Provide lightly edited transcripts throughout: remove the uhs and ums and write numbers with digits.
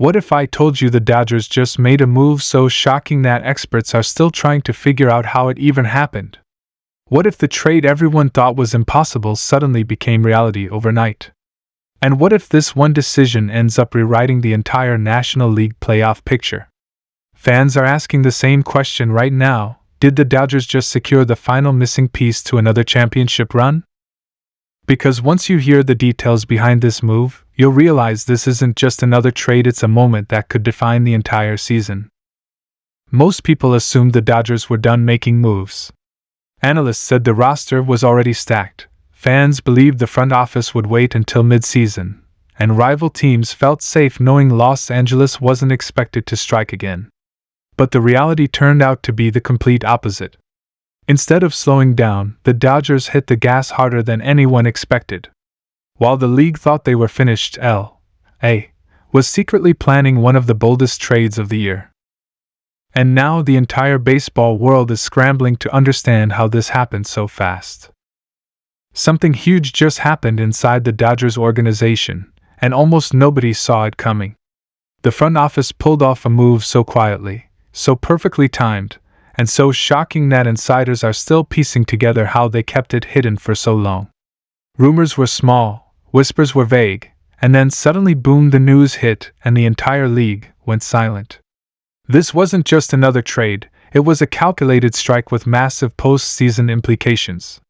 What if I told you the Dodgers just made a move so shocking that experts are still trying to figure out how it even happened? What if the trade everyone thought was impossible suddenly became reality overnight? And what if this one decision ends up rewriting the entire National League playoff picture? Fans are asking the same question right now. Did the Dodgers just secure the final missing piece to another championship run? Because once you hear the details behind this move, you'll realize this isn't just another trade, it's a moment that could define the entire season. Most people assumed the Dodgers were done making moves. Analysts said the roster was already stacked. Fans believed the front office would wait until mid-season, and rival teams felt safe knowing Los Angeles wasn't expected to strike again. But the reality turned out to be the complete opposite. Instead of slowing down, the Dodgers hit the gas harder than anyone expected. While the league thought they were finished, L.A. was secretly planning one of the boldest trades of the year. And now the entire baseball world is scrambling to understand how this happened so fast. Something huge just happened inside the Dodgers organization, and almost nobody saw it coming. The front office pulled off a move so quietly, so perfectly timed, and so shocking that insiders are still piecing together how they kept it hidden for so long. Rumors were small, whispers were vague, and then suddenly boom, the news hit and the entire league went silent. This wasn't just another trade, it was a calculated strike with massive post-season implications.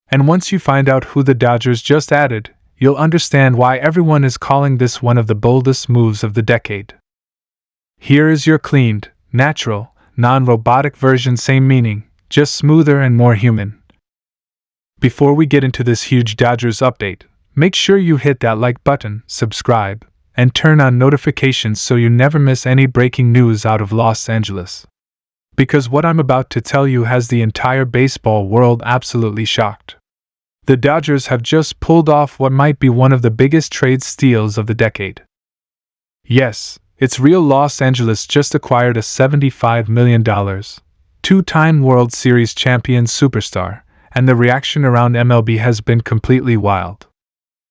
And once you find out who the Dodgers just added, you'll understand why everyone is calling this one of the boldest moves of the decade. Here is your cleaned, natural, non-robotic version, same meaning, just smoother and more human. Before we get into this huge Dodgers update, make sure you hit that like button, subscribe, and turn on notifications so you never miss any breaking news out of Los Angeles. Because what I'm about to tell you has the entire baseball world absolutely shocked. The Dodgers have just pulled off what might be one of the biggest trade steals of the decade. Yes, it's real. Los Angeles just acquired a $75 million, two-time World Series champion superstar, and the reaction around MLB has been completely wild.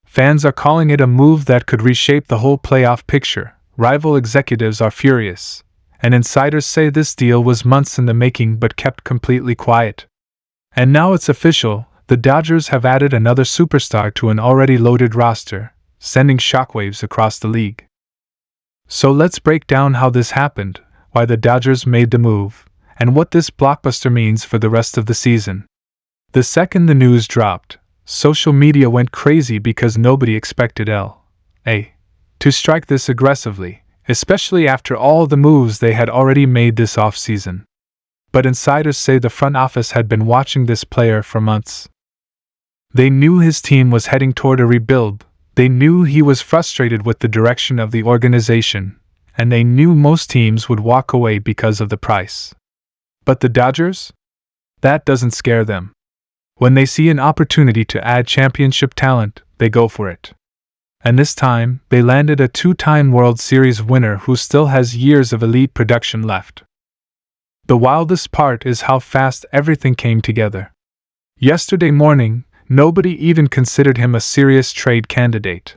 Fans are calling it a move that could reshape the whole playoff picture, rival executives are furious, and insiders say this deal was months in the making but kept completely quiet. And now it's official, the Dodgers have added another superstar to an already loaded roster, sending shockwaves across the league. So let's break down how this happened, why the Dodgers made the move, and what this blockbuster means for the rest of the season. The second the news dropped, social media went crazy because nobody expected L.A. to strike this aggressively, especially after all the moves they had already made this offseason. But insiders say the front office had been watching this player for months. They knew his team was heading toward a rebuild. They knew he was frustrated with the direction of the organization, and they knew most teams would walk away because of the price. But the Dodgers? That doesn't scare them. When they see an opportunity to add championship talent, they go for it. And this time, they landed a two-time World Series winner who still has years of elite production left. The wildest part is how fast everything came together. Yesterday morning, nobody even considered him a serious trade candidate.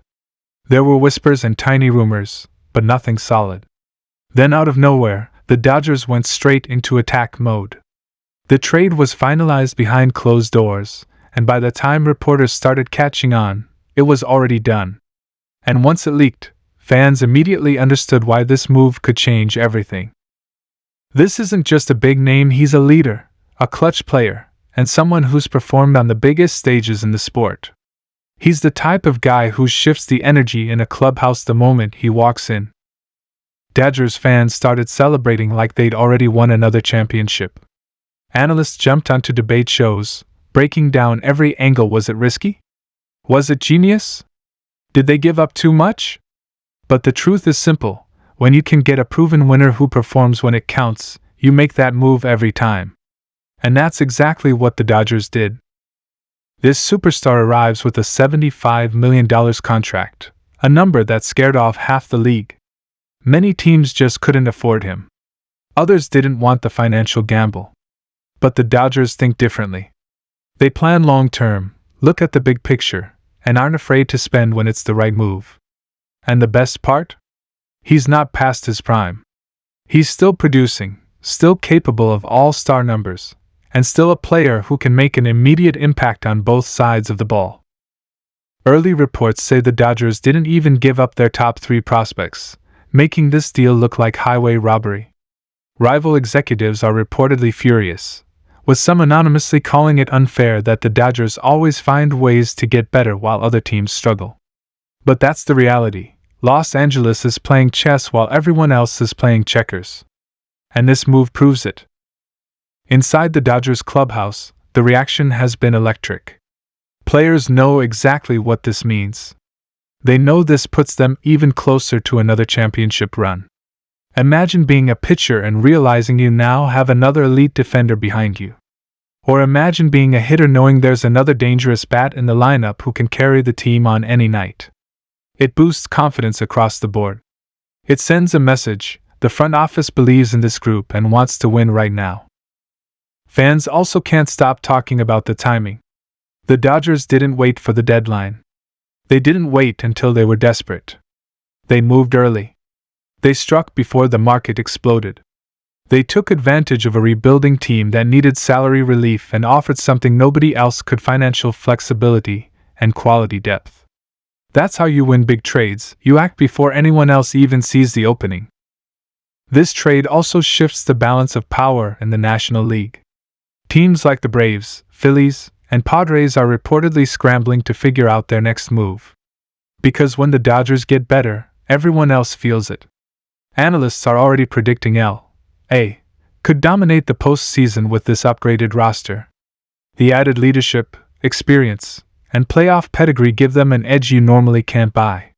There were whispers and tiny rumors, but nothing solid. Then out of nowhere, the Dodgers went straight into attack mode. The trade was finalized behind closed doors, and by the time reporters started catching on, it was already done. And once it leaked, fans immediately understood why this move could change everything. This isn't just a big name, he's a leader, a clutch player, and someone who's performed on the biggest stages in the sport. He's the type of guy who shifts the energy in a clubhouse the moment he walks in. Dodgers fans started celebrating like they'd already won another championship. Analysts jumped onto debate shows, breaking down every angle. Was it risky? Was it genius? Did they give up too much? But the truth is simple. When you can get a proven winner who performs when it counts, you make that move every time. And that's exactly what the Dodgers did. This superstar arrives with a $75 million contract, a number that scared off half the league. Many teams just couldn't afford him. Others didn't want the financial gamble. But the Dodgers think differently. They plan long-term, look at the big picture, and aren't afraid to spend when it's the right move. And the best part? He's not past his prime. He's still producing, still capable of all-star numbers, and still a player who can make an immediate impact on both sides of the ball. Early reports say the Dodgers didn't even give up their top 3 prospects, making this deal look like highway robbery. Rival executives are reportedly furious, with some anonymously calling it unfair that the Dodgers always find ways to get better while other teams struggle. But that's the reality. Los Angeles is playing chess while everyone else is playing checkers. And this move proves it. Inside the Dodgers clubhouse, the reaction has been electric. Players know exactly what this means. They know this puts them even closer to another championship run. Imagine being a pitcher and realizing you now have another elite defender behind you. Or imagine being a hitter knowing there's another dangerous bat in the lineup who can carry the team on any night. It boosts confidence across the board. It sends a message: the front office believes in this group and wants to win right now. Fans also can't stop talking about the timing. The Dodgers didn't wait for the deadline. They didn't wait until they were desperate. They moved early. They struck before the market exploded. They took advantage of a rebuilding team that needed salary relief and offered something nobody else could: financial flexibility and quality depth. That's how you win big trades. You act before anyone else even sees the opening. This trade also shifts the balance of power in the National League. Teams like the Braves, Phillies, and Padres are reportedly scrambling to figure out their next move. Because when the Dodgers get better, everyone else feels it. Analysts are already predicting L.A. could dominate the postseason with this upgraded roster. The added leadership, experience, and playoff pedigree give them an edge you normally can't buy.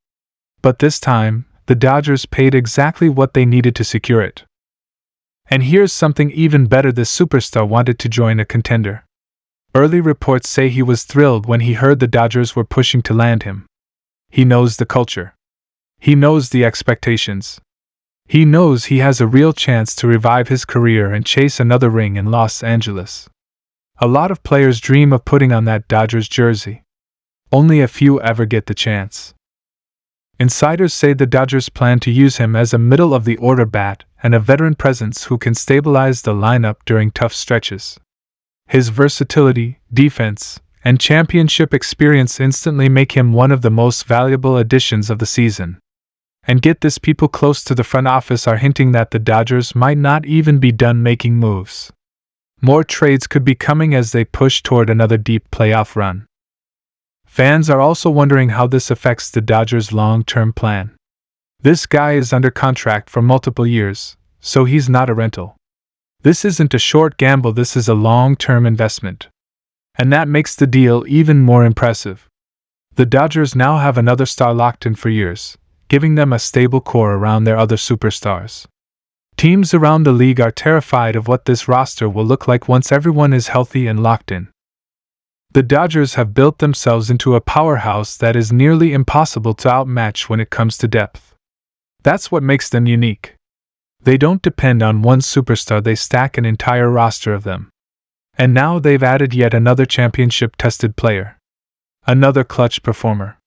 But this time, the Dodgers paid exactly what they needed to secure it. And here's something even better: this superstar wanted to join a contender. Early reports say he was thrilled when he heard the Dodgers were pushing to land him. He knows the culture. He knows the expectations. He knows he has a real chance to revive his career and chase another ring in Los Angeles. A lot of players dream of putting on that Dodgers jersey. Only a few ever get the chance. Insiders say the Dodgers plan to use him as a middle-of-the-order bat and a veteran presence who can stabilize the lineup during tough stretches. His versatility, defense, and championship experience instantly make him one of the most valuable additions of the season. And get this: people close to the front office are hinting that the Dodgers might not even be done making moves. More trades could be coming as they push toward another deep playoff run. Fans are also wondering how this affects the Dodgers' long-term plan. This guy is under contract for multiple years, so he's not a rental. This isn't a short gamble, this is a long-term investment. And that makes the deal even more impressive. The Dodgers now have another star locked in for years, giving them a stable core around their other superstars. Teams around the league are terrified of what this roster will look like once everyone is healthy and locked in. The Dodgers have built themselves into a powerhouse that is nearly impossible to outmatch when it comes to depth. That's what makes them unique. They don't depend on one superstar, they stack an entire roster of them. And now they've added yet another championship-tested player. Another clutch performer.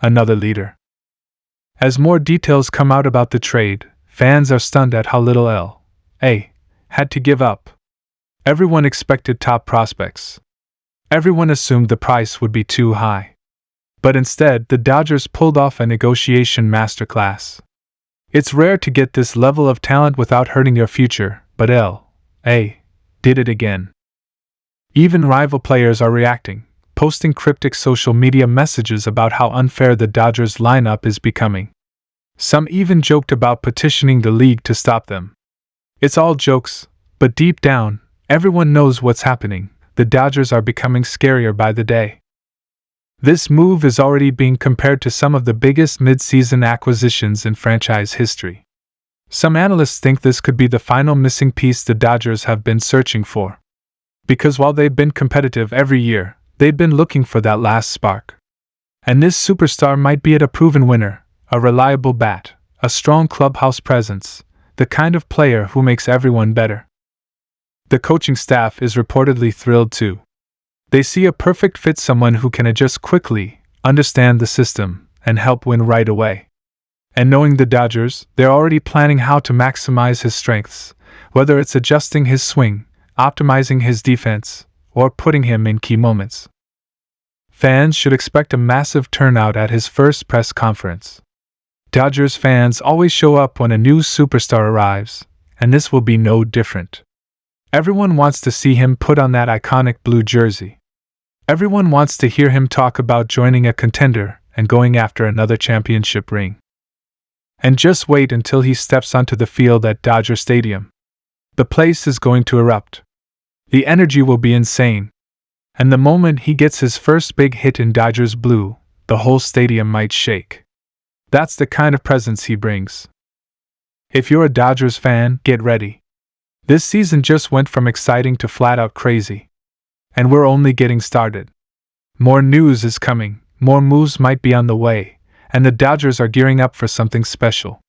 Another leader. As more details come out about the trade, fans are stunned at how little L.A. had to give up. Everyone expected top prospects. Everyone assumed the price would be too high. But instead, the Dodgers pulled off a negotiation masterclass. It's rare to get this level of talent without hurting your future, but L.A. did it again. Even rival players are reacting, posting cryptic social media messages about how unfair the Dodgers lineup is becoming. Some even joked about petitioning the league to stop them. It's all jokes, but deep down, everyone knows what's happening. The Dodgers are becoming scarier by the day. This move is already being compared to some of the biggest mid-season acquisitions in franchise history. Some analysts think this could be the final missing piece the Dodgers have been searching for. Because while they've been competitive every year, they've been looking for that last spark. And this superstar might be it: a proven winner, a reliable bat, a strong clubhouse presence, the kind of player who makes everyone better. The coaching staff is reportedly thrilled too. They see a perfect fit: someone who can adjust quickly, understand the system, and help win right away. And knowing the Dodgers, they're already planning how to maximize his strengths, whether it's adjusting his swing, optimizing his defense, or putting him in key moments. Fans should expect a massive turnout at his first press conference. Dodgers fans always show up when a new superstar arrives, and this will be no different. Everyone wants to see him put on that iconic blue jersey. Everyone wants to hear him talk about joining a contender and going after another championship ring. And just wait until he steps onto the field at Dodger Stadium. The place is going to erupt. The energy will be insane. And the moment he gets his first big hit in Dodgers blue, the whole stadium might shake. That's the kind of presence he brings. If you're a Dodgers fan, get ready. This season just went from exciting to flat out crazy. And we're only getting started. More news is coming, more moves might be on the way, and the Dodgers are gearing up for something special.